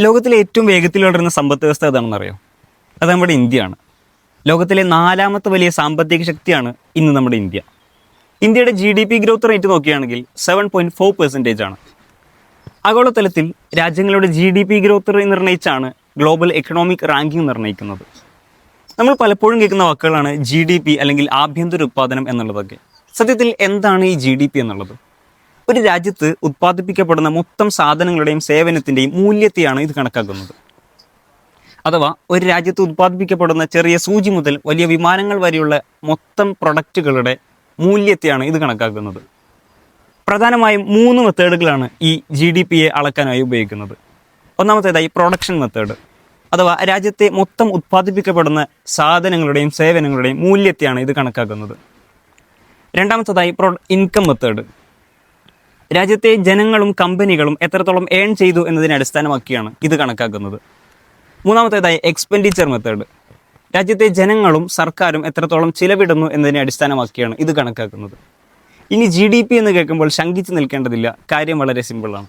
ലോകത്തിലെ ഏറ്റവും വേഗത്തിൽ വളരുന്ന സമ്പദ് വ്യവസ്ഥ ഏതാണെന്നറിയോ? അത് നമ്മുടെ ഇന്ത്യയാണ്. ലോകത്തിലെ 4ാമത്തെ വലിയ സാമ്പത്തിക ശക്തിയാണ് ഇന്ന് നമ്മുടെ ഇന്ത്യ. ഇന്ത്യയുടെ GDP ഗ്രോത്ത് റേറ്റ് നോക്കുകയാണെങ്കിൽ 7.4% ആണ്. ആഗോളതലത്തിൽ രാജ്യങ്ങളുടെ GDP ഗ്രോത്ത് റേറ്റ് നിർണ്ണയിച്ചാണ് ഗ്ലോബൽ എക്കണോമിക് റാങ്കിംഗ് നിർണ്ണയിക്കുന്നത്. നമ്മൾ പലപ്പോഴും കേൾക്കുന്ന വാക്കുകളാണ് GDP അല്ലെങ്കിൽ ആഭ്യന്തര ഉത്പാദനം എന്നുള്ളതൊക്കെ. സത്യത്തിൽ എന്താണ് ഈ GDP എന്നുള്ളത്? ഒരു രാജ്യത്ത് ഉത്പാദിപ്പിക്കപ്പെടുന്ന മൊത്തം സാധനങ്ങളുടെയും സേവനത്തിൻ്റെയും മൂല്യത്തെയാണ് ഇത് കണക്കാക്കുന്നത്. അഥവാ ഒരു രാജ്യത്ത് ഉത്പാദിപ്പിക്കപ്പെടുന്ന ചെറിയ സൂചി മുതൽ വലിയ വിമാനങ്ങൾ വരെയുള്ള മൊത്തം പ്രൊഡക്റ്റുകളുടെ മൂല്യത്തെയാണ് ഇത് കണക്കാക്കുന്നത്. പ്രധാനമായും 3 മെത്തേഡുകളാണ് ഈ GDPയെ അളക്കാനായി ഉപയോഗിക്കുന്നത്. ഒന്നാമത്തേതായി പ്രൊഡക്ഷൻ മെത്തേഡ്, അഥവാ രാജ്യത്തെ മൊത്തം ഉത്പാദിപ്പിക്കപ്പെടുന്ന സാധനങ്ങളുടെയും സേവനങ്ങളുടെയും മൂല്യത്തെയാണ് ഇത് കണക്കാക്കുന്നത്. രണ്ടാമത്തേതായി ഇൻകം മെത്തേഡ്, രാജ്യത്തെ ജനങ്ങളും കമ്പനികളും എത്രത്തോളം ഏൺ ചെയ്തു എന്നതിനെ അടിസ്ഥാനമാക്കിയാണ് ഇത് കണക്കാക്കുന്നത്. മൂന്നാമത്തേതായി എക്സ്പെൻഡിച്ചർ മെത്തേഡ്, രാജ്യത്തെ ജനങ്ങളും സർക്കാരും എത്രത്തോളം ചിലവിടുന്നു എന്നതിനെ അടിസ്ഥാനമാക്കിയാണ് ഇത് കണക്കാക്കുന്നത്. ഇനി GDP എന്ന് കേൾക്കുമ്പോൾ ശങ്കിച്ച് നിൽക്കേണ്ടതില്ല, കാര്യം വളരെ സിമ്പിളാണ്.